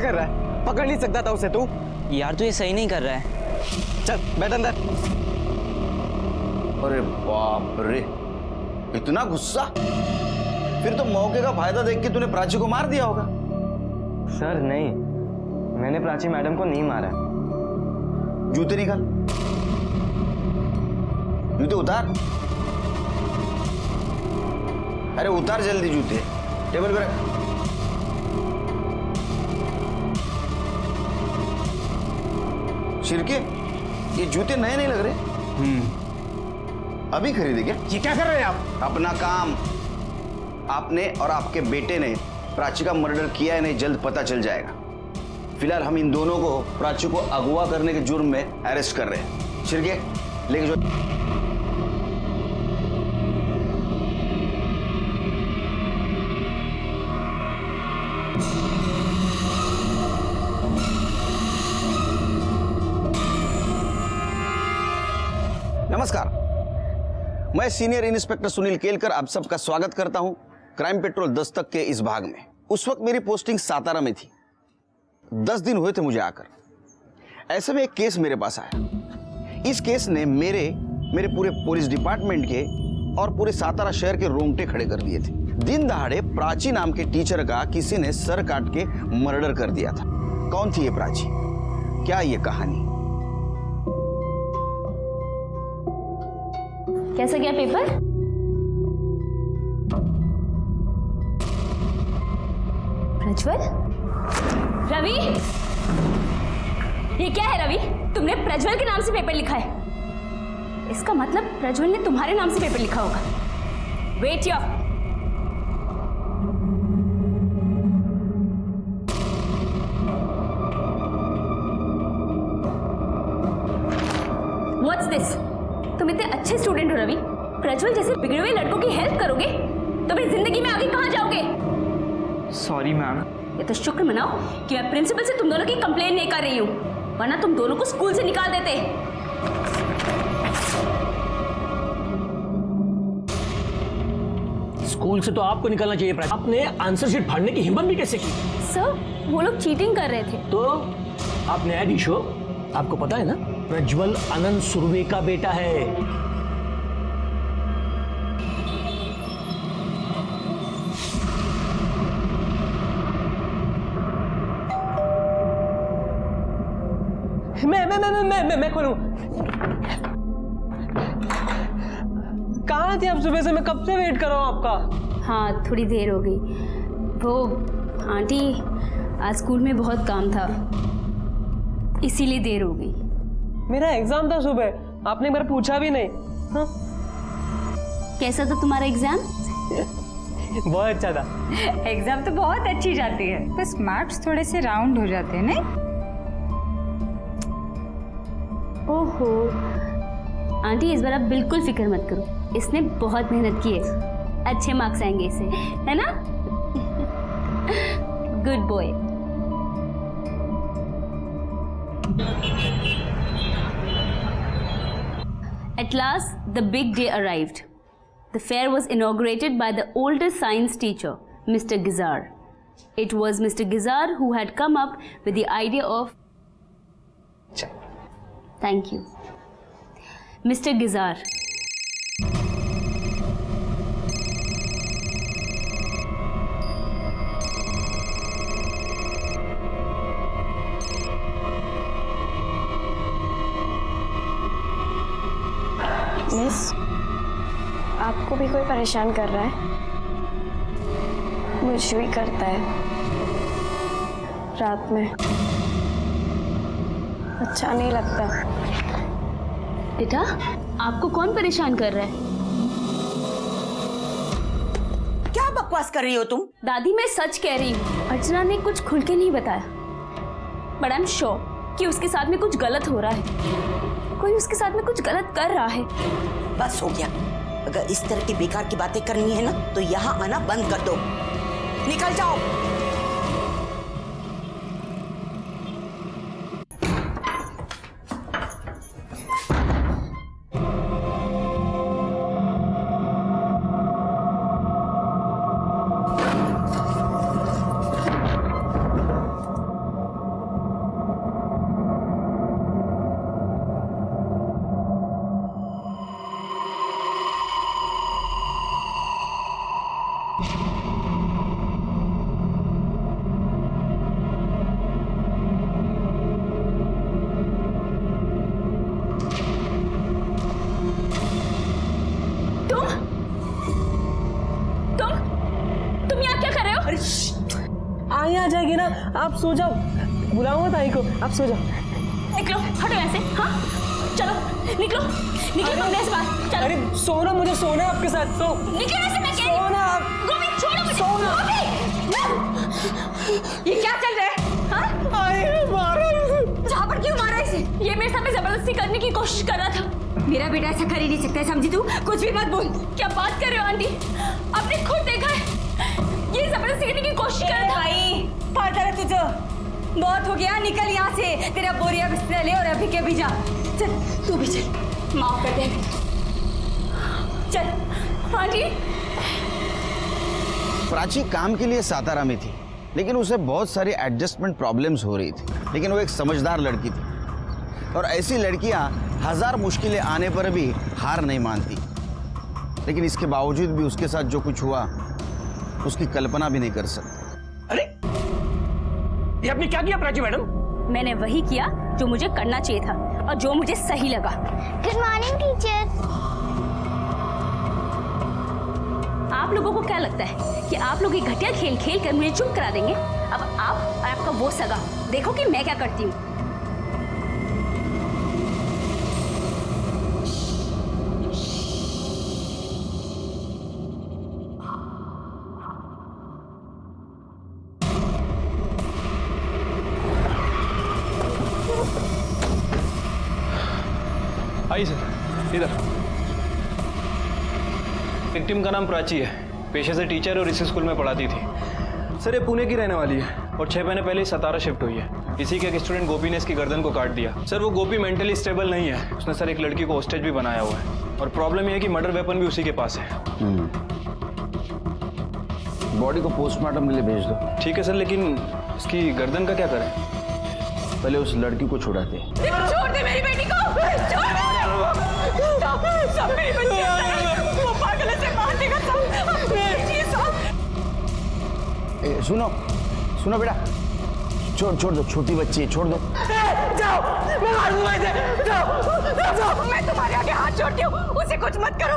क्या कर रहा है? पकड़ नहीं सकता था उसे तू? यार तू ये सही नहीं कर रहा है। चल बैठ अंदर। अरे बाप रे, इतना गुस्सा? फिर तो मौके का फायदा देख के तूने प्राची को मार दिया होगा। सर नहीं, मैंने प्राची मैडम को नहीं मारा। जूते निकाल, जूते उतार। अरे उतार जल्दी जूते, टेबल पे रख। शिरके, ये जूते नए नहीं लग रहे। अभी खरीदे क्या? ये क्या कर रहे हैं आप? अपना काम। आपने और आपके बेटे ने प्राची का मर्डर किया है, नहीं जल्द पता चल जाएगा। फिलहाल हम इन दोनों को प्राची को अगवा करने के जुर्म में अरेस्ट कर रहे हैं। शिरके लेके जो। नमस्कार, मैं सीनियर इंस्पेक्टर सुनील केलकर आप सबका स्वागत करता हूं क्राइम पेट्रोल दस्तक के इस भाग में। उस वक्त मेरी पोस्टिंग सातारा में थी। 10 दिन हुए थे मुझे आकर। ऐसे में एक केस मेरे पास आया। इस केस ने मेरे पूरे पुलिस डिपार्टमेंट के और पूरे सातारा शहर के रोंगटे खड़े कर दिए थे। दिन दहाड़े प्राची नाम के टीचर का किसी ने सर काट के मर्डर कर दिया था। कौन थी ये प्राची? क्या ये कहानी? कैसा गया पेपर? प्रज्वल? रवि? ये क्या है रवि? तुमने प्रज्वल के नाम से पेपर लिखा है। इसका मतलब प्रज्वल ने तुम्हारे नाम से पेपर लिखा होगा। Wait your. What's this? तुम इतने अच्छे स्टूडेंट हो रवि, प्रज्वल जैसे बिगड़े हुए लड़कों की हेल्प करोगे तो अपनी जिंदगी में आगे कहां जाओगे? Sorry ma'am. ये तो शुक्र मनाओ कि मैं प्रिंसिपल से तुम दोनों की कंप्लेन नहीं कर रही हूँ, वरना तुम दोनों को स्कूल से निकाल देते। स्कूल से तो आपको निकलना चाहिए। आपने आंसर शीट फाड़ने की हिम्मत भी कैसे की? सर वो लोग चीटिंग कर रहे थे। तो आप न्यायाधीश हो, आपको पता है ना प्रज्वल आनंद सुर्वे का बेटा है। मैं खोलूं। कहाँ थे आप सुबह से? मैं कब से वेट कर रहा हूँ आपका। हाँ थोड़ी देर हो गई। वो आंटी आज स्कूल में बहुत काम था, इसीलिए देर हो गई। मेरा एग्जाम था सुबह, आपने एक बार पूछा भी नहीं। हाँ? कैसा था तुम्हारा एग्जाम? बहुत अच्छा था। एग्जाम तो बहुत अच्छी जाती है, बस मार्क्स थोड़े से राउंड हो जाते हैं नहीं? ओहो आंटी, इस बार आप बिल्कुल फिक्र मत करो, इसने बहुत मेहनत की है, अच्छे मार्क्स आएंगे इसे, है ना? Good boy. At last, the big day arrived. The fair was inaugurated by the oldest science teacher, Mr. Gizar. It was Mr. Gizar who had come up with the idea of... Thank you. Mr. Gizar. Miss, आपको भी कोई परेशान कर रहा है? मुझे भी करता है रात में, अच्छा नहीं लगता। बेटा आपको कौन परेशान कर रहा है? क्या बकवास कर रही हो तुम? दादी मैं सच कह रही हूँ, अर्चना ने कुछ खुल के नहीं बताया, बट आई एम श्योर कि उसके साथ में कुछ गलत हो रहा है, कोई उसके साथ में कुछ गलत कर रहा है। बस हो गया, अगर इस तरह की बेकार की बातें करनी है ना तो यहाँ आना बंद कर दो, निकल जाओ। जाएगी ना, आप सो जाओ, बुलाऊंगा ताई को, आप सो जाओ। निकलो, हटो ऐसे। हाँ चलो निकलो, निकलो कमरे से बाहर, चलो। अरे सोना, मुझे सोना है आपके साथ, सो। निकलो ऐसे, मैं कह रही हूँ। सोना आप। गोपी छोड़ो मुझे। गोपी! ये क्या चल रहा है? हाँ? जहाँ पर क्यों मारा इसे? ये मेरे साथ में जबरदस्ती करने की कोशिश कर रहा था। मेरा बेटा ऐसा कर ही नहीं सकता है, समझी तू? कुछ भी मत बोल। क्या बात कर रहे हो आंटी? आपने खुद देखा है, ये जबरदस्ती करने की कोशिश कर रहा था। भाई पता है तुझे, बहुत हो गया, निकल यहाँ से। तेरा बोरिया बिस्तर ले और अभी के अभी जा। चल तू भी चल, माफ कर दे। चल आंटी। प्राची काम के लिए सातारा में थी, लेकिन उसे बहुत सारी एडजस्टमेंट प्रॉब्लम्स हो रही थी। लेकिन वो एक समझदार लड़की थी, और ऐसी लड़कियां हजार मुश्किलें आने पर भी हार नहीं मानती। लेकिन इसके बावजूद भी उसके साथ जो कुछ हुआ, उसकी कल्पना भी नहीं कर सकते। अरे ये आपने क्या किया प्राची मैडम? मैंने वही किया जो मुझे करना चाहिए था और जो मुझे सही लगा। Good morning teacher. आप लोगों को क्या लगता है कि आप लोग ये घटिया खेल खेल कर मुझे चुप करा देंगे? अब आप और आपका वो सगा देखो कि मैं क्या करती हूँ। आइए सर, इधर। विक्टिम का नाम प्राची है, पेशे से टीचर और इसी स्कूल में पढ़ाती थी। सर ये पुणे की रहने वाली है और 6 महीने पहले ही सतारा शिफ्ट हुई है। इसी के एक स्टूडेंट गोपी ने इसकी गर्दन को काट दिया। सर वो गोपी मेंटली स्टेबल नहीं है, उसने सर एक लड़की को हॉस्टेज भी बनाया हुआ है, और प्रॉब्लम ये है कि मर्डर वेपन भी उसी के पास है। बॉडी को पोस्टमार्टम के लिए भेज दो। ठीक है सर, लेकिन इसकी गर्दन का क्या करें? पहले उस लड़की को छुड़ाते हैं। छोड़ दे मेरी बेटी को, छोड़ दे। सब मेरी बच्ची है, वो पागल है, से मार देगा सब। सुनो सुनो बेटा, छोड़ दो, छोटी बच्ची है, छोड़ दो। जाओ, मैं मार दूंगा इसे, जाओ। मैं तुम्हारे आगे हाथ जोड़ती हूँ, उसे कुछ मत करो।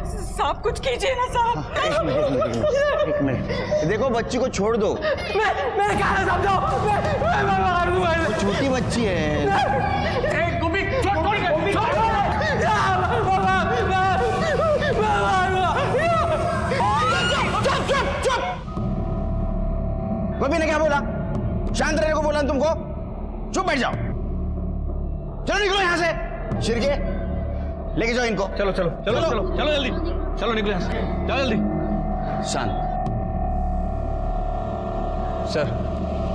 साहब कुछ कीजिए ना साहब। एक मिनट, देखो बच्ची को छोड़ दो। मैं क्या समझो, मैं मार दूंगा इसे। छोटी बच्ची है। गोपी छोड़ गोपी ने क्या बोला? शांत रहने को बोला तुमको? चुप बैठ जाओ। चलो निकलो यहाँ से। शिरके लेके जाओ इनको। चलो चलो चलो चलो चलो जल्दी, चलो निकलो यहाँ से, जाओ जल्दी। शांत। सर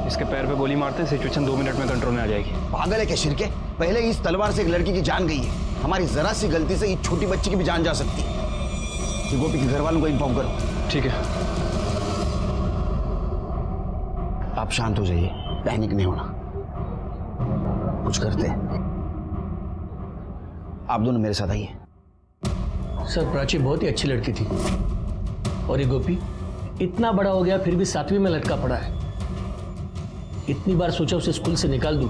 इसके पैर पे गोली मारते सिचुएशन 2 मिनट में कंट्रोल में आ जाएगी। पागल है क्या शिरके? पहले इस तलवार से एक लड़की की जान गई है, हमारी जरा सी गलती से इस छोटी बच्ची की भी जान जा सकती है। कि गोपी के घर वालों को इन्फॉर्म करो। ठीक है। आप शांत हो जाइए, पैनिक नहीं होना, कुछ करते हैं। आप दोनों मेरे साथ आइए। सर प्राची बहुत ही अच्छी लड़की थी, और ये गोपी इतना बड़ा हो गया फिर भी 7वीं में लटका पड़ा है। इतनी बार सोचा उसे स्कूल से निकाल दूं,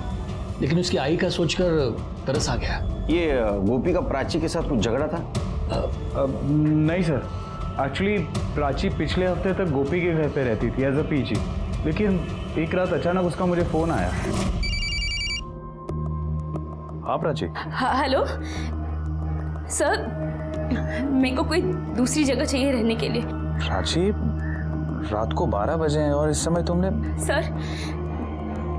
लेकिन उसकी आई का सोचकर तरस आ गया। ये गोपी का प्राची के साथ कुछ झगड़ा था? नहीं सर, एक्चुअली प्राची पिछले हफ्ते तक गोपी के घर पे रहती थी एज अ पीजी, लेकिन एक रात अचानक उसका मुझे फोन आया। हाँ प्राची। हेलो सर, मेरे को कोई दूसरी जगह चाहिए रहने के लिए। प्राची रात को 12 बजे हैं और इस समय तुमने? सर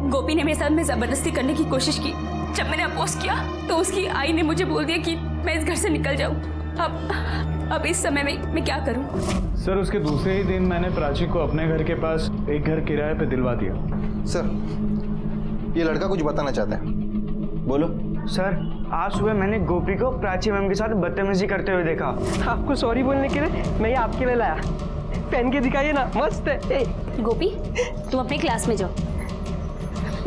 गोपी ने मेरे साथ में जबरदस्ती करने की कोशिश की। जब मैंने अपोज किया तो उसकी आई ने मुझे बोल दिया कि मैं इस घर से निकल जाऊं। अब इस समय में मैं क्या करूं? सर उसके दूसरे ही दिन मैंने प्राची को अपने घर के पास एक घर किराए पे दिलवा दिया। सर ये लड़का कुछ बताना चाहता है। बोलो। सर आज सुबह मैंने गोपी को प्राची मैम के साथ बदतमीजी करते हुए देखा। आपको सॉरी बोलने के लिए मैं ये आपके लिए लाया। पहन के दिखाइए ना, मस्त है। गोपी तुम अपने क्लास में जाओ।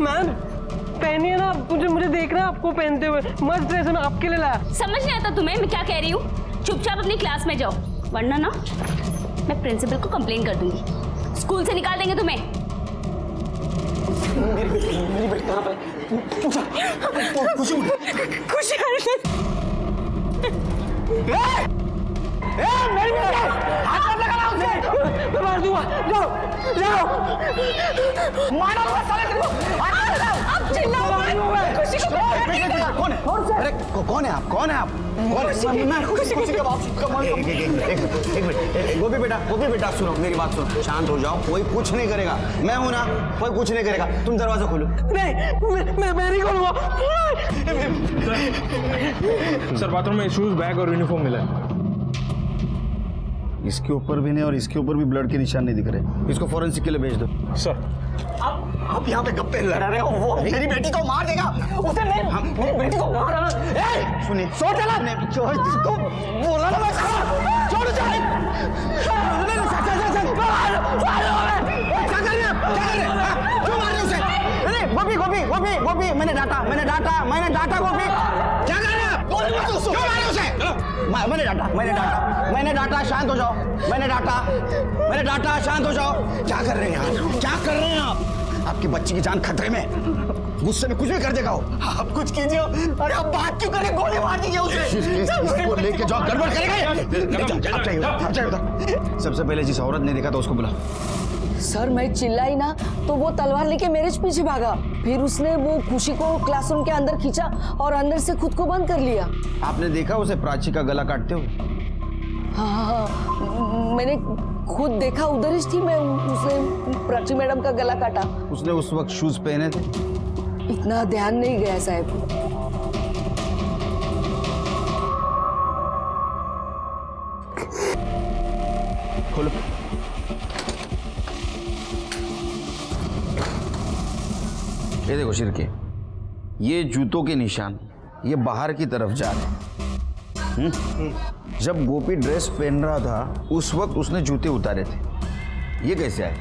मैम पहनिए ना, मुझे देखना है आपको पहनते हुए, मस्त ड्रेस है, मैं आपके लिए लाया। समझ नहीं आता तुम्हें मैं क्या कह रही हूँ? चुपचाप अपनी क्लास में जाओ, वरना ना मैं प्रिंसिपल को कंप्लेन कर दूंगी, स्कूल से निकाल देंगे तुम्हें। मेरी बेटी कहाँ पे? खुशी मेरी हाथ मत लगाना उसे, मैं मार दूंगा। जाओ जाओ, मारो मत साले तेरे को। अब चिल्लाओ मत। खुशी को कौन है? अरे कौन है आप? कौन है आप? कौन है? मैं खुशी का बाप। एक मिनट, गोपी बेटा सुनो, मेरी बात सुनो, शांत हो जाओ, कोई कुछ नहीं करेगा, मैं हूं ना, कोई कुछ नहीं करेगा, तुम दरवाजा खोलो। नहीं, मैं नहीं खोलूंगा। सर बाथरूम में शूज, बैग और यूनिफॉर्म मिला है। इसके ऊपर भी नहीं और इसके ऊपर भी ब्लड के निशान नहीं दिख रहे, इसको फॉरेंसिक के लिए भेज दो। सर आप यहाँ पे गप्पे लड़ा रहे हो, वो मेरी बेटी को मार देगा। उसे नहीं, हम मेरी बेटी को मार रहा है। सुनिए, छोड़ चला, छोड़ इसको, बोला ना मैं छोड़ चल। क्यों मार रहे उसे? गोपी, मैंने डांटा गोपी, क्या कर रहे हैं? क्यों मारे उसे? मैंने डांटा, शांत हो जाओ। मैंने डांटा, शांत हो जाओ। क्या कर रहे हैं यार? क्या कर रहे हैं आप? आपकी बच्ची की जान खतरे में, गुस्से में कुछ भी कर देगा वो। आप कुछ कीजिए। अरे आप बात क्यों करें? गोली मार दीजिए उसे। इसको लेके जाओ, गड़बड़ करेगा। आप चाहिए उधर। सबसे पहले जिस औरत ने देखा था उसको बुलाओ। सर मैं चिल्लाई ना तो वो तलवार लेके मेरे पीछे भागा, फिर उसने वो खुशी को क्लासरूम के अंदर खींचा और अंदर से खुद को बंद कर लिया। आपने देखा उसे प्राची का गला काटते हुए? हाँ, मैंने खुद देखा, उधर ही थी मैं, उसने प्राची मैडम का गला काटा। उसने उस वक्त शूज पहने थे? इतना ध्यान नहीं गया साहब। खोलो। ये देखो शिरके, ये जूतों के निशान ये बाहर की तरफ जा रहे हैं। जब गोपी ड्रेस पहन रहा था उस वक्त उसने जूते उतारे थे, ये कैसे आए?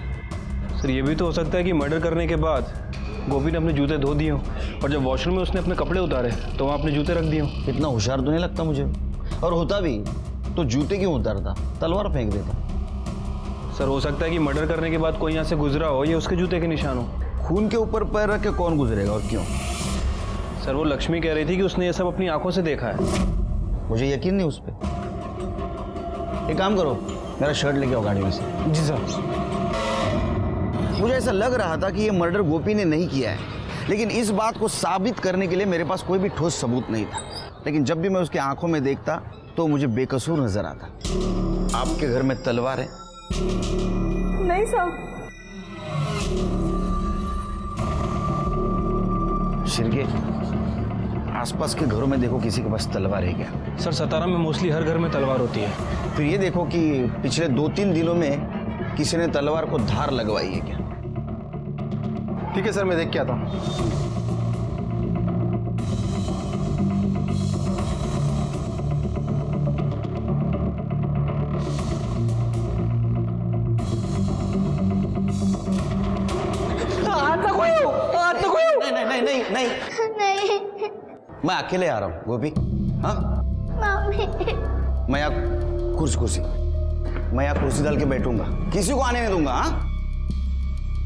सर ये भी तो हो सकता है कि मर्डर करने के बाद गोपी ने अपने जूते धो दिए हों और जब वॉशरूम में उसने अपने कपड़े उतारे तो वहाँ अपने जूते रख दिए हों। इतना होशियार तो नहीं लगता मुझे, और होता भी तो जूते क्यों उतारता, तलवार फेंक देता। सर हो सकता है कि मर्डर करने के बाद कोई यहाँ से गुजरा हो, ये उसके जूते के निशान हो। खून के ऊपर पैर रख के कौन गुजरेगा और क्यों? सर वो लक्ष्मी कह रही थी कि उसने ये सब अपनी आंखों से देखा है। मुझे यकीन नहीं उस पर। एक काम करो, मेरा शर्ट लेके आओ गाड़ी में से। जी सर। मुझे ऐसा लग रहा था कि ये मर्डर गोपी ने नहीं किया है, लेकिन इस बात को साबित करने के लिए मेरे पास कोई भी ठोस सबूत नहीं था। लेकिन जब भी मैं उसकी आंखों में देखता तो मुझे बेकसूर नजर आता। आपके घर में तलवार है? नहीं साहब। शिरके, आसपास के घरों में देखो किसी के पास तलवार है क्या? सर सतारा में मोस्टली हर घर में तलवार होती है। फिर ये देखो कि पिछले 2-3 दिनों में किसी ने तलवार को धार लगवाई है क्या? ठीक है सर, मैं देख के आता हूँ। नहीं, मैं अकेले आ रहा हूँ गोपी। हाँ, मैं यहाँ कुर्सी डाल के बैठूंगा, किसी को आने नहीं दूंगा। हाँ,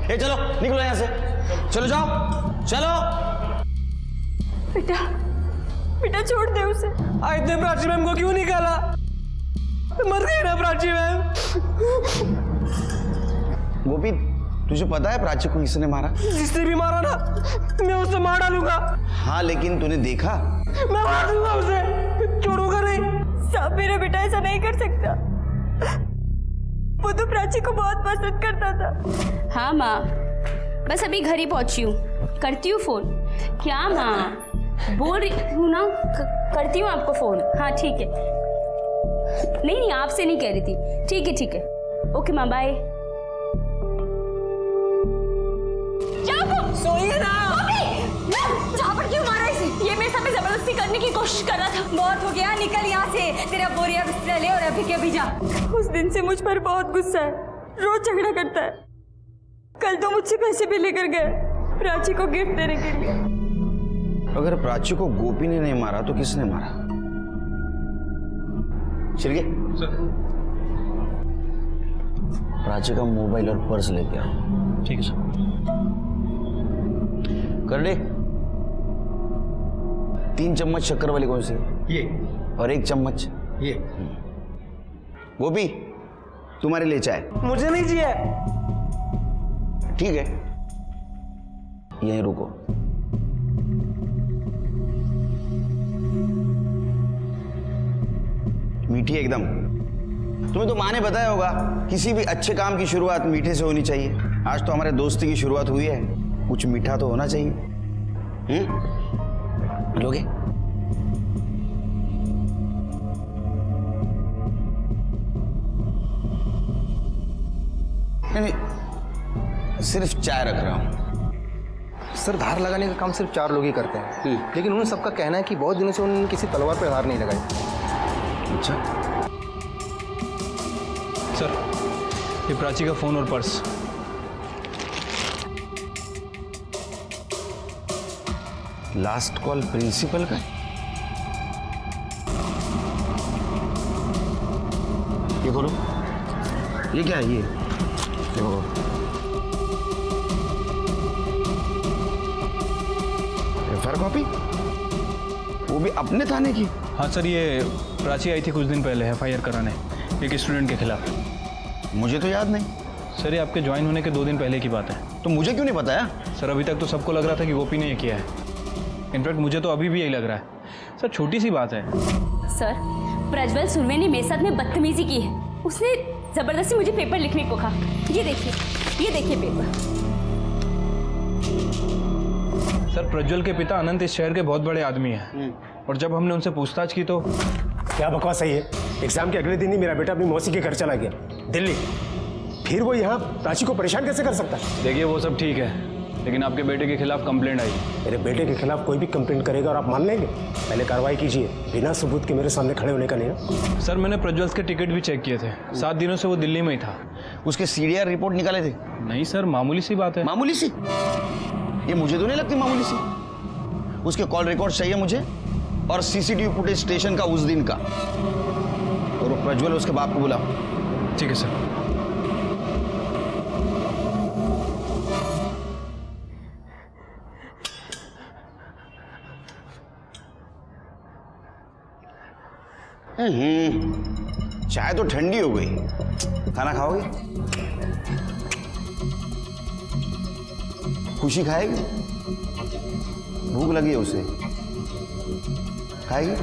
ए चलो निकलो यहाँ से, चलो जाओ, चलो। बेटा छोड़ दे उसे। इतने प्राची मैम को क्यों निकाला? मर गई ना प्राची मैम। गोपी, तुझे पता है प्राची को किसने मारा? जिसने भी मारा ना, मैं उसे मार डालूंगा। हाँ, लेकिन तूने देखा? मैं मार दूंगा उसे, छोड़ूंगा नहीं। साहब मेरा बेटा ऐसा नहीं कर सकता, वो तो प्राची को बहुत पसंद करता था। हाँ माँ, बस अभी घर ही पहुंची हूँ, करती हूँ फोन। क्या माँ बोल रही हूँ ना, करती हूँ आपको फोन। हाँ ठीक है। नहीं आपसे नहीं कह रही थी। ठीक है। ओके माँ, बाय। सोइए ना। जहाँ पर क्यों मारा इसे? ये मेरे साथ जबरदस्ती करने की कोशिश कर रहा था। बहुत हो गया, निकल यहाँ से। तेरा बोरिया बिस्तर ले और अभी के अभी जा। उस दिन से मुझ पर बहुत गुस्सा है, रोज झगड़ा करता है। कल तो मुझसे पैसे भी लेकर गए प्राची को गिफ्ट देने के लिए। अगर प्राची को गोपी ने नहीं मारा तो किसने मारा? शिरके, प्राची का मोबाइल और पर्स लेके आओ। ठीक है सर। कर दे। 3 चम्मच शक्कर वाली कौन सी? ये। और 1 चम्मच ये। गोपी, तुम्हारे लिए चाय। मुझे नहीं चाहिए। ठीक है, यहीं रुको। मीठी एकदम। तुम्हें तो माँ ने बताया होगा किसी भी अच्छे काम की शुरुआत मीठे से होनी चाहिए। आज तो हमारे दोस्ती की शुरुआत हुई है, कुछ मीठा तो होना चाहिए। लोगे? नहीं, सिर्फ चाय रख रहा हूं। सर धार लगाने का काम सिर्फ 4 लोग ही करते हैं, लेकिन उन सबका कहना है कि बहुत दिनों से उन्होंने किसी तलवार पर धार नहीं लगाई। अच्छा, सर ये प्राची का फ़ोन और पर्स। लास्ट कॉल प्रिंसिपल का। ये खोलो, ये क्या है? ये देखो, एफआईआर कॉपी, वो भी अपने थाने की। हाँ सर, ये प्राची आई थी कुछ दिन पहले एफआईआर कराने एक स्टूडेंट के खिलाफ। मुझे तो याद नहीं। सर ये आपके ज्वाइन होने के 2 दिन पहले की बात है। तो मुझे क्यों नहीं बताया? सर अभी तक तो सबको लग रहा था कि गोपी ने ये किया है। इनफैक्ट मुझे तो अभी भी यही लग रहा है। सर छोटी सी बात है। सर, प्रज्वल सुरवे ने मेरे साथ में बदतमीजी की है। उसने जबरदस्ती मुझे पेपर लिखने को कहा। ये देखिए पेपर। सर प्रज्वल के पिता अनंत इस शहर के बहुत बड़े आदमी हैं, और जब हमने उनसे पूछताछ की तो क्या बकवास है ये? एग्जाम के अगले दिन ही मेरा बेटा अपनी मौसी के घर चला गया दिल्ली। फिर वो यहाँ प्राची को परेशान कैसे कर सकता है? देखिए वो सब ठीक है, लेकिन आपके बेटे के खिलाफ कंप्लेंट आई। मेरे बेटे के खिलाफ कोई भी कंप्लेंट करेगा और आप मान लेंगे? पहले कार्रवाई कीजिए, बिना सबूत के मेरे सामने खड़े होने का नहीं ना। सर मैंने प्रज्वल के टिकट भी चेक किए थे, 7 दिनों से वो दिल्ली में ही था। उसके सीडीआर रिपोर्ट निकाले थे? नहीं सर, मामूली सी बात है। मामूली सी? ये मुझे तो नहीं लगती मामूली सी। उसके कॉल रिकॉर्ड चाहिए मुझे, और सीसीटीवी फुटेज स्टेशन का उस दिन का। और वो प्रज्वल उसके बाप को बुलाओ। ठीक है सर। चाय तो ठंडी हो गई, खाना खाओगे? खुशी खाएगी? भूख लगी है उसे, खाएगी?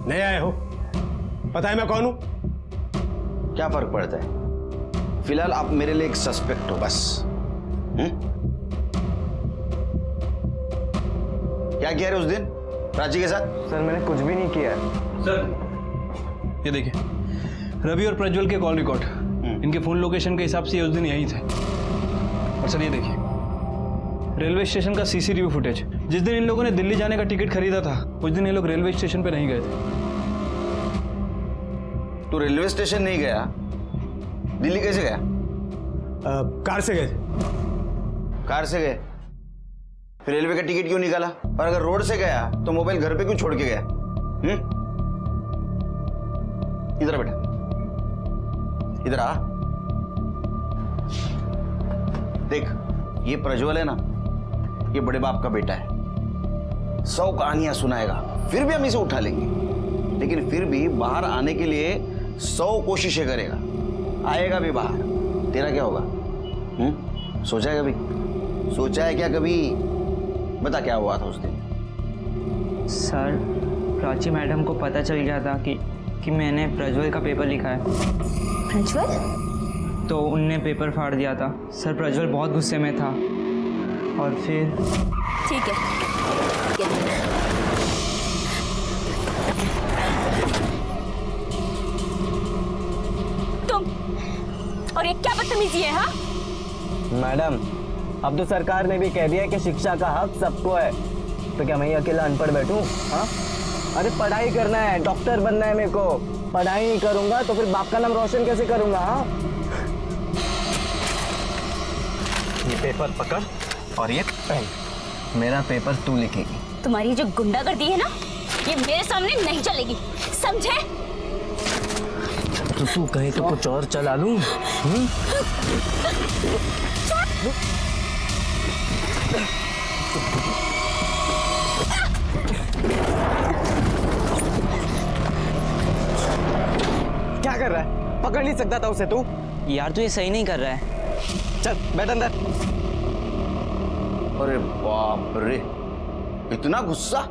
नए आए हो, पता है मैं कौन हूं? क्या फर्क पड़ता है? फिलहाल आप मेरे लिए एक सस्पेक्ट हो बस। क्या किया रे उस दिन प्राची के साथ? सर मैंने कुछ भी नहीं किया है। सर ये देखिए, रवि और प्रज्वल के कॉल रिकॉर्ड, इनके फोन लोकेशन के हिसाब से ये उस दिन यही थे। और सर ये देखिए, रेलवे स्टेशन का सीसीटीवी फुटेज। जिस दिन इन लोगों ने दिल्ली जाने का टिकट खरीदा था, उस दिन ये लोग रेलवे स्टेशन पे नहीं गए थे। तो रेलवे स्टेशन नहीं गया, दिल्ली कैसे गया? कार से गए। कार से गए? फिर रेलवे का टिकट क्यों निकाला? और अगर रोड से गया तो मोबाइल घर पे क्यों छोड़ के गया? इधर आ बेटा, इधर आ। देख, ये प्रज्वल है ना, ये बड़े बाप का बेटा है। 100 कहानियां सुनाएगा, फिर भी हम इसे उठा लेंगे। लेकिन फिर भी बाहर आने के लिए 100 कोशिशें करेगा, आएगा भी बाहर। तेरा क्या होगा? सोचा है कभी? सोचा है क्या कभी? बता क्या हुआ था उस दिन? सर प्राची मैडम को पता चल गया था कि मैंने प्रज्वल का पेपर लिखा है। प्रज्वल? तो उनने पेपर फाड़ दिया था। सर प्रज्वल बहुत गुस्से में था, और फिर ठीक है। और ये क्या बदतमीजी है? हाँ मैडम, अब तो सरकार ने भी कह दिया कि शिक्षा का हक सबको है, तो क्या मैं अकेला अनपढ़ बैठूं? हाँ, अरे पढ़ाई करना है, डॉक्टर बनना है मेरे को। पढ़ाई नहीं करूंगा तो फिर बाप का नाम रोशन कैसे करूंगा? हाँ, ये पेपर पकड़ और ये पेन, मेरा पेपर तू लिखेगी। तुम्हारी जो गुंडागर्दी है ना, ये मेरे सामने नहीं चलेगी, समझे? तो तू कहीं तो कुछ और चला लूं? क्या कर रहा है? पकड़ नहीं सकता था उसे तू? यार तू ये सही नहीं कर रहा है। चल बैठ अंदर। अरे बाप रे, इतना गुस्सा?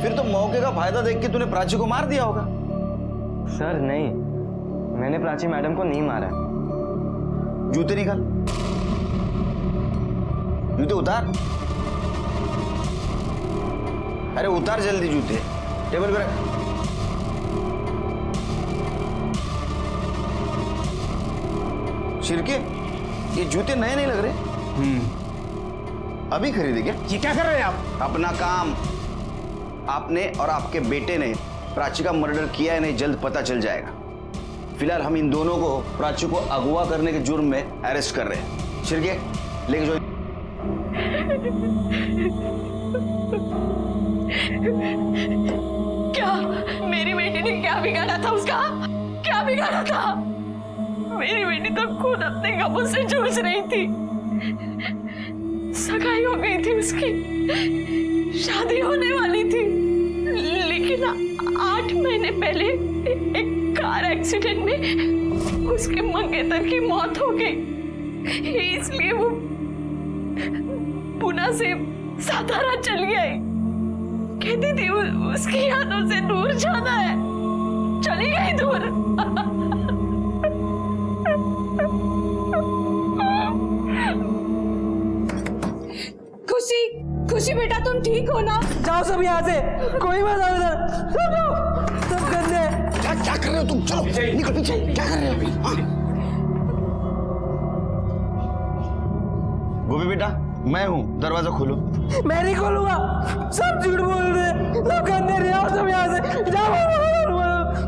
फिर तो मौके का फायदा देख के तूने प्राची को मार दिया होगा। सर नहीं, मैंने प्राची मैडम को नहीं मारा। जूते निकाल, जूते उतार। अरे उतार जल्दी जूते, टेबल पे रख। शिरके, ये जूते नए नहीं लग रहे। अभी खरीदे क्या? ये क्या कर रहे हैं आप? अपना काम। आपने और आपके बेटे ने प्राची का मर्डर किया है, नहीं जल्द पता चल जाएगा। फिलहाल हम इन दोनों को प्राची को अगवा करने के जुर्म में अरेस्ट कर रहे हैं। शिरके लेके जाओ। क्या मेरी बेटी ने क्या बिगाड़ा था उसका? क्या बिगाड़ा था? मेरी बेटी तो खुद अपने गमों से जूझ रही थी। सगाई हो गई थी उसकी, शादी होने वाली थी, लेकिन 8 महीने पहले एक कार एक्सीडेंट में उसके मंगेतर की मौत हो गई। इसलिए वो पुणे से सातारा चली आई। कहती थी उसकी यादों से दूर जाना है, चली गई दूर। खुशी, खुशी बेटा तुम ठीक हो ना? जाओ सब यहाँ से, कोई मत आओ इधर। सब जाओ, सब गंदे। क्या कर रहे हो तुम? चलो निकल पीछे। क्या कर रहे हो अभी? गोपी बेटा, मैं हूँ, दरवाजा खोलो। मैं नहीं खोलूंगा, सब झूठ बोल रहे, सब गंदे। जाओ सब यहाँ से, जाओ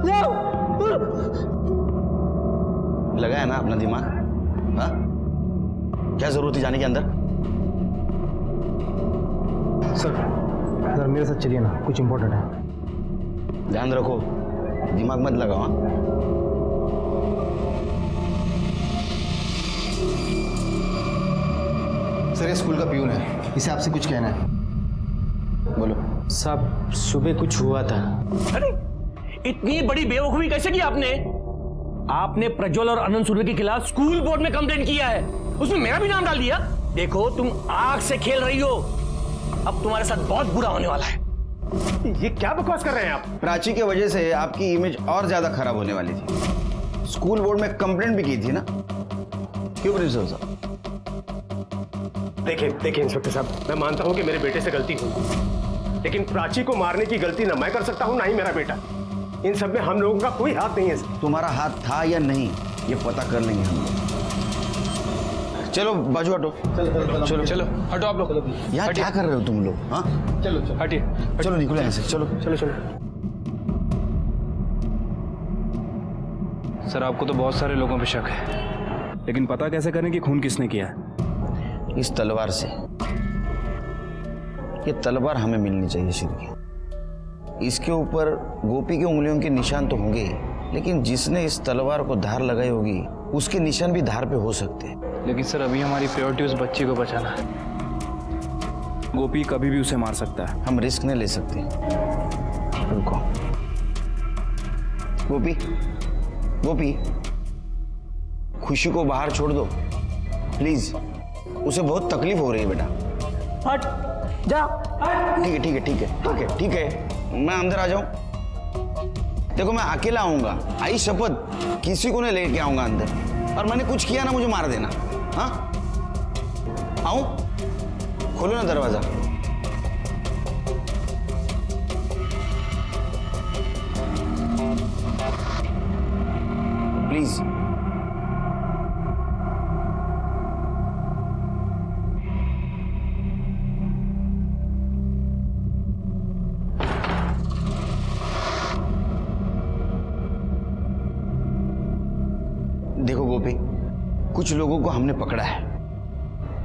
जाओ। लगाया ना अपना दिमाग? हाँ, क्या जरूरत थी जाने के अंदर? सर मेरे साथ चलिए ना, कुछ इंपॉर्टेंट है। ध्यान रखो, दिमाग मत लगाओ। हाँ? सर ये स्कूल का प्यून है, इसे आपसे कुछ कहना है। बोलो। साहब सुबह कुछ हुआ था। अरे इतनी बड़ी बेवकूफी कैसे की आपने? आपने प्रज्वल और अनंत सूर्य के खिलाफ स्कूल बोर्ड में कंप्लेंट किया है, उसमें मेरा भी नाम डाल दिया। देखो तुम आग से खेल रही हो, अब तुम्हारे साथ बहुत बुरा होने वाला है। ये क्या बकवास कर रहे हैं आप? प्राची की वजह से आपकी इमेज और ज्यादा खराब होने वाली थी। स्कूल बोर्ड में कंप्लेंट भी की थी ना? क्यों प्रिंसिपल साहब? देखिए इंस्पेक्टर साहब, मैं मानता हूं कि मेरे बेटे से गलती हुई, लेकिन प्राची को मारने की गलती ना मैं कर सकता हूं ना ही मेरा बेटा। इन सब में हम लोगों का कोई हाथ नहीं है। तुम्हारा हाथ था या नहीं, ये पता कर लेंगे हम लोग। चलो बाजू हटो। चलो चलो हटो आप लोग। यहाँ क्या कर रहे हो तुम लोग? हाँ चलो चलो हटिए। चलो निकलो यहाँ से। चलो चलो चलो। सर आपको तो बहुत सारे लोगों पे शक है, लेकिन पता कैसे करें कि खून किसने किया है? इस तलवार से। ये तलवार हमें मिलनी चाहिए शिरके। इसके ऊपर गोपी की उंगलियों के निशान तो होंगे ही, लेकिन जिसने इस तलवार को धार लगाई होगी उसके निशान भी धार पे हो सकते हैं। लेकिन सर अभी हमारी प्रायोरिटी उस बच्ची को बचाना है। गोपी कभी भी उसे मार सकता है। हम रिस्क नहीं ले सकते। रुको गोपी, गोपी खुशी को बाहर छोड़ दो प्लीज, उसे बहुत तकलीफ हो रही है बेटा। हट जा। ठीक है ठीक है ठीक है ठीक है ठीक है, मैं अंदर आ जाऊं? देखो मैं अकेला आऊंगा, आई शपथ किसी को नहीं लेके आऊंगा अंदर, और मैंने कुछ किया ना मुझे मार देना। हाँ आऊं? खोलो ना दरवाजा। प्लीज। देखो गोपी, कुछ लोगों को हमने पकड़ा है,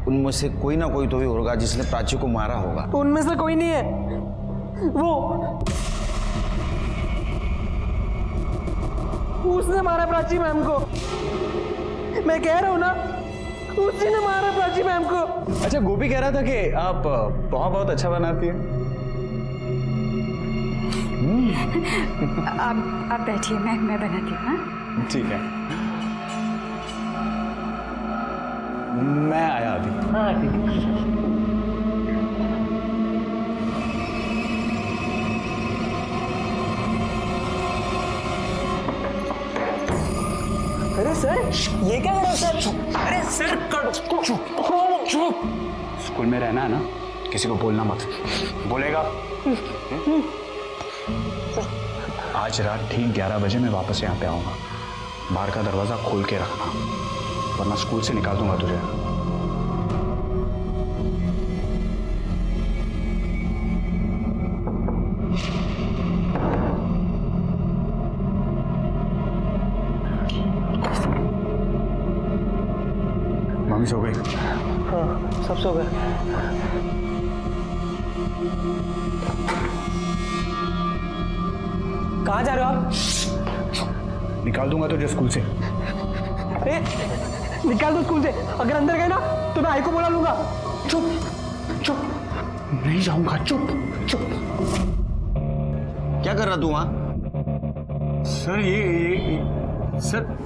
उनमें से कोई ना कोई तो भी होगा जिसने प्राची को मारा होगा। उनमें से कोई नहीं है। उसने मारा प्राची मैम को। मैं कह रहा हूँ ना, उसी ने मारा प्राची मैम को। अच्छा, गोपी कह रहा था कि आप पोहा बहुत अच्छा बनाती हैं। आप बैठिए, मैं बनाती हूँ। हाँ ठीक है, मैं आया अभी। हाँ ठीक है। अरे सर, ये क्या कर रहे हो सर? अरे सर चुप। स्कूल में रहना है ना, किसी को बोलना मत। बोलेगा? आज रात ठीक 11 बजे मैं वापस यहाँ पे आऊंगा। बाहर का दरवाजा खोल के रखना, वरना स्कूल से निकाल दूंगा तुझे। मम्मी सो गई? हाँ, सब सो गए। कहाँ जा रहे हो आप? निकाल दूंगा तुझे स्कूल से। अरे निकाल दो स्कूल से। अगर अंदर गए ना तो मैं आई को बुला लूंगा। चुप। नहीं जाऊंगा, चुप। क्या कर रहा तू वहां? सर ये सर,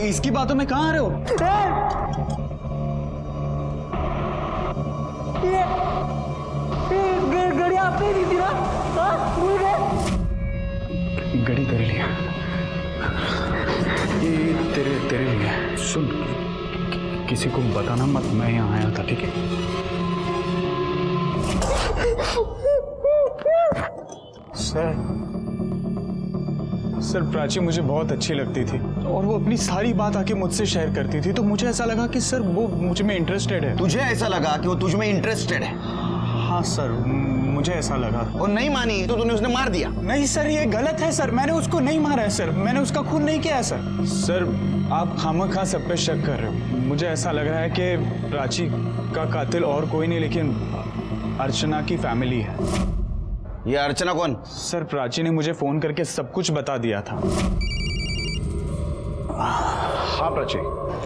इसकी बातों में कहाँ आ रहे हो? ये गड़ी आपने दी थी ना? हाँ, भूल गए? गड़ी तेरे लिए, ये तेरे लिए। सुन, किसी को बताना मत, मैं यहाँ आया था, ठीक है? सर प्राची मुझे बहुत अच्छी लगती थी और वो अपनी सारी बात आके मुझसे शेयर करती थी, तो मुझे ऐसा लगा कि सर वो मुझ में इंटरेस्टेड है। तुझे ऐसा लगा कि वो तुझ में इंटरेस्टेड है? हाँ सर, मुझे ऐसा लगा। और नहीं मानी तो तूने उसने मार दिया? नहीं सर, ये गलत है सर, मैंने उसको नहीं मारा है सर, मैंने उसका खून नहीं किया है सर। सर आप खामखा सब पे शक कर रहे हो। मुझे ऐसा लग रहा है कि प्राची का कातिल और कोई नहीं लेकिन अर्चना की फैमिली है। ये अर्चना कौन? सर प्राची ने मुझे फोन करके सब कुछ बता दिया था। हाँ प्राची।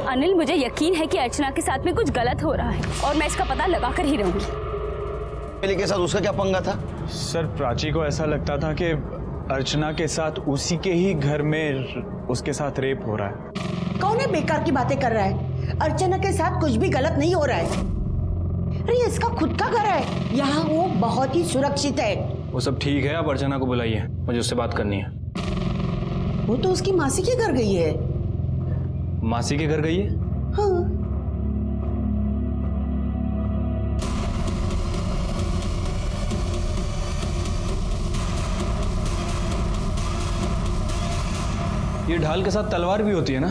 अनिल, मुझे यकीन है कि अर्चना के साथ में कुछ गलत हो रहा है और मैं इसका पता लगा कर ही रहूंगी। फैमिली के साथ उसका क्या पंगा था? सर प्राची को ऐसा लगता था कि अर्चना के साथ उसी के ही घर में उसके साथ रेप हो रहा है। कौन है बेकार की बातें कर रहा है? अर्चना के साथ कुछ भी गलत नहीं हो रहा है। अरे इसका खुद का घर है, यहाँ वो बहुत ही सुरक्षित है। वो सब ठीक है, आप अर्चना को बुलाइए, मुझे उससे बात करनी है। वो तो उसकी मासी के घर गई है। मासी के घर गई है? हाँ। ये ढाल के साथ तलवार भी होती है ना?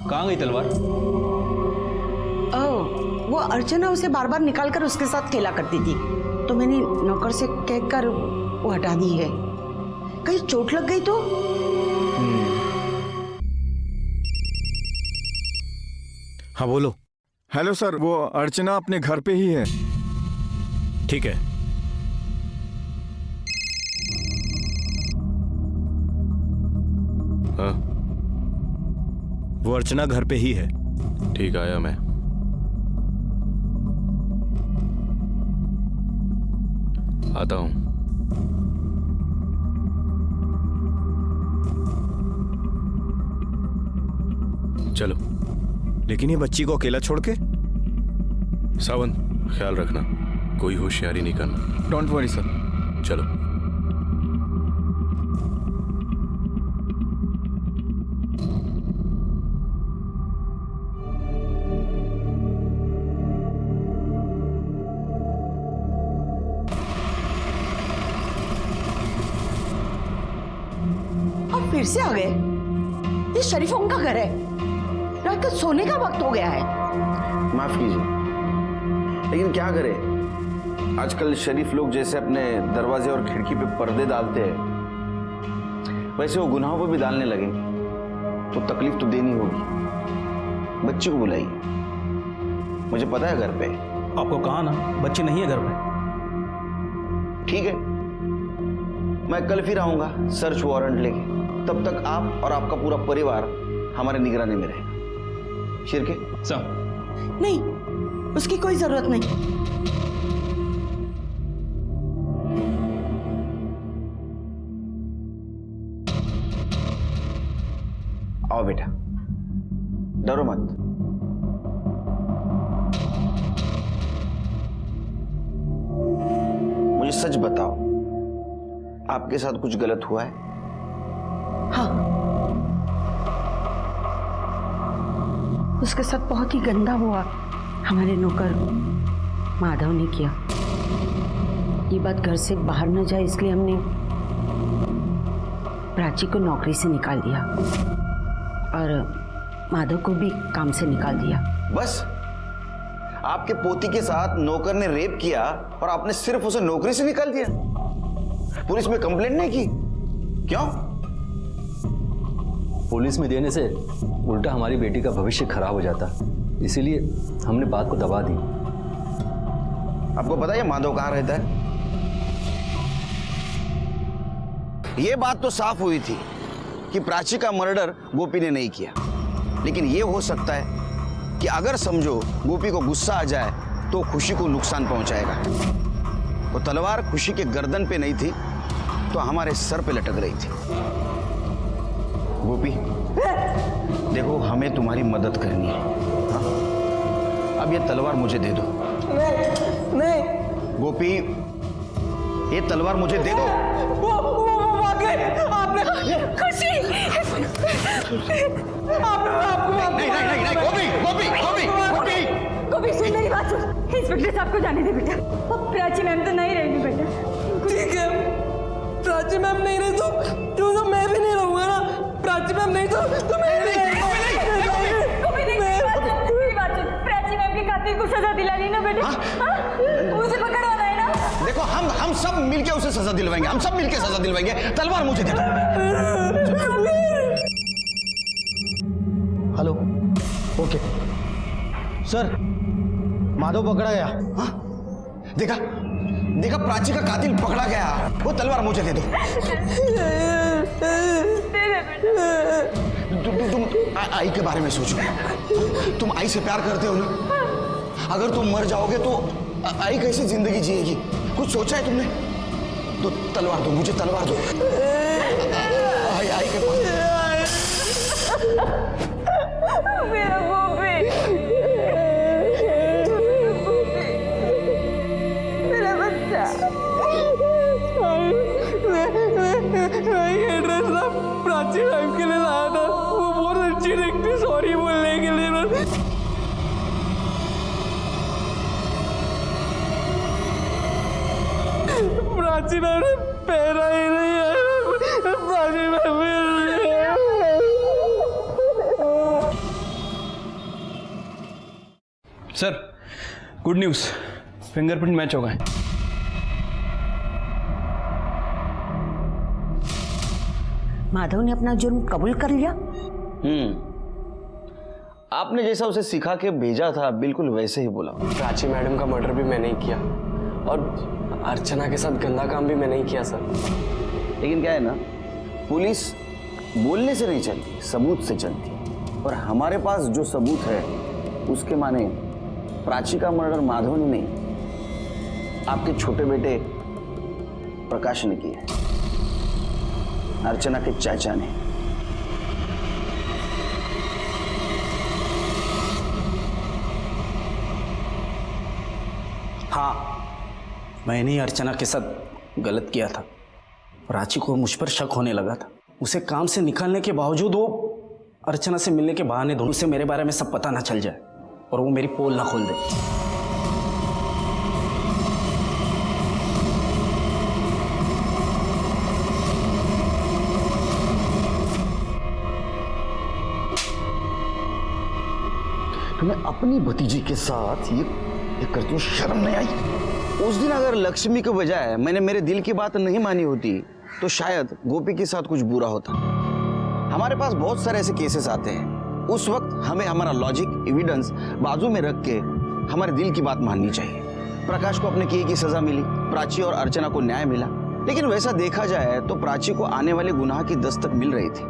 कहाँ गई तलवार? वो अर्चना उसे बार बार निकाल कर उसके साथ खेला करती थी, तो मैंने नौकर से कहकर वो हटा दी है। कहीं चोट लग गई तो? हाँ बोलो। हेलो सर, वो अर्चना अपने घर पे ही है। ठीक है। हाँ, वो अर्चना घर पे ही है। ठीक, आया मैं। आता हूं। चलो। लेकिन ये बच्ची को अकेला छोड़ के? सावन, ख्याल रखना, कोई होशियारी नहीं करना। Don't worry sir. चलो। अब फिर से आ गए? ये शरीफों का घर है, रात का सोने का वक्त हो गया है। माफ कीजिए, लेकिन क्या करें, आजकल शरीफ लोग जैसे अपने दरवाजे और खिड़की पे पर्दे डालते हैं, वैसे वो गुनाहों पे भी डालने लगे, तो तकलीफ तो देनी होगी। बच्ची को बुलाइए, मुझे पता है घर पे। आपको कहा ना, बच्ची नहीं है घर पे। ठीक है, मैं कल फिर आऊंगा सर्च वारंट लेके। तब तक आप और आपका पूरा परिवार हमारे निगरानी में रहेगा। शिर्के सर नहीं, उसकी कोई जरूरत नहीं। आओ बेटा, डरो मत। मुझे सच बताओ, आपके साथ कुछ गलत हुआ है? हाँ, उसके साथ बहुत ही गंदा हुआ हमारे नौकर माधव ने किया। ये बात घर से बाहर न जाए इसलिए हमने प्राची को नौकरी से निकाल दिया और माधव को भी काम से निकाल दिया। बस? आपके पोती के साथ नौकर ने रेप किया और आपने सिर्फ उसे नौकरी से निकाल दिया? पुलिस में कंप्लेंट नहीं की? क्यों? पुलिस में देने से उल्टा हमारी बेटी का भविष्य खराब हो जाता, इसीलिए हमने बात को दबा दी। आपको पता है माधव कहां रहता है? यह बात तो साफ हुई थी कि प्राची का मर्डर गोपी ने नहीं किया, लेकिन यह हो सकता है कि अगर समझो गोपी को गुस्सा आ जाए तो खुशी को नुकसान पहुंचाएगा। वो तलवार खुशी के गर्दन पे नहीं थी तो हमारे सर पे लटक रही थी। गोपी देखो, हमें तुम्हारी मदद करनी है। हाँ? अब ये तलवार मुझे दे दो। नहीं गोपी, ये तलवार मुझे दे दो। आपने खुशी नहीं, गोपी सुन मेरी बात सुन। इंस्पेक्टर साहब को जाने दे बेटा। प्राची मैम तो नहीं रहेंगी बेटा। ठीक है, प्राची मैम नहीं रही तो मैं भी नहीं रहूंगा ना। प्राची मैम नहीं तो मैं भी नहीं। गोपी देख मेरी बात सुन। प्राची मैम के कातिल को सजा दिलानी ना बेटा। उसे पकड़वाना है ना। देखो, हम सब मिलके उसे सजा दिलवाएंगे। हम सब मिलके सजा दिलवाएंगे। तलवार मुझे दे दो। हेलो, ओके सर, माधव पकड़ा गया। हाँ? देखा प्राची का कातिल पकड़ा गया। वो तलवार मुझे दे दो। तुम आई के बारे में सोचो। तुम आई से प्यार करते हो ना? अगर तुम मर जाओगे तो आई कैसे जिंदगी जिएगी? कुछ सोचा है तुमने? तो तलवार दो, मुझे तलवार दो। आई के पास। मेरा गोपी, मेरा बच्चा। मैं ये ड्रेस ना प्राची मैम के लिए लाया था। वो बहुत अच्छी दिखती, सॉरी बोलने के लिए बस। प्राची मैम ने पहना ही नहीं है। Prachi ma'am sir, good news, fingerprint match हो गए। माधव ने अपना जुर्म कबूल कर लिया। आपने जैसा उसे सिखा के भेजा था बिल्कुल वैसे ही बोला। प्राची मैडम का मर्डर भी मैंने ही किया और अर्चना के साथ गंदा काम भी मैंने ही किया सर। लेकिन क्या है ना, पुलिस बोलने से नहीं चलती, सबूत से चलती। और हमारे पास जो सबूत है उसके माने प्राची का मर्डर माधव ने नहीं, आपके छोटे बेटे प्रकाश ने किया, अर्चना के चाचा ने। हाँ, मैंने ही अर्चना के साथ गलत किया था। प्राची को मुझ पर शक होने लगा था। उसे काम से निकालने के बावजूद वो अर्चना से मिलने के बहाने ढूंढ, उसे मेरे बारे में सब पता ना चल जाए और वो मेरी पोल ना खोल दे। तुम्हें अपनी भतीजी के साथ ये करती हूँ, शर्म नहीं आई? उस दिन अगर लक्ष्मी के बजाय मैंने मेरे दिल की बात नहीं मानी होती तो शायद गोपी के साथ कुछ बुरा होता। हमारे पास बहुत सारे ऐसे केसेस आते हैं। उस वक्त हमें हमारा लॉजिक, एविडेंस बाजू में रख के हमारे दिल की बात माननी चाहिए। प्रकाश को अपने किए की सजा मिली, प्राची और अर्चना को न्याय मिला, लेकिन वैसा देखा जाए तो प्राची को आने वाले गुनाह की दस्तक मिल रही थी,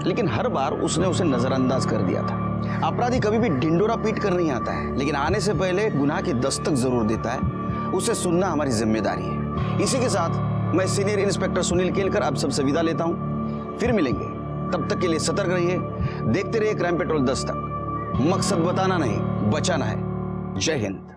लेकिन हर बार उसने उसे नजरअंदाज कर दिया था। अपराधी कभी भी ढिंडोरा पीट कर नहीं आता है, लेकिन आने से पहले गुनाह की दस्तक जरूर देता है। उसे सुनना हमारी जिम्मेदारी है। इसी के साथ मैं सीनियर इंस्पेक्टर सुनील केलकर आप सबसे विदा लेता हूं। फिर मिलेंगे, तब तक के लिए सतर्क रहिए, देखते रहिए क्राइम पेट्रोल दस्तक। मकसद बताना नहीं, बचाना है। जय हिंद।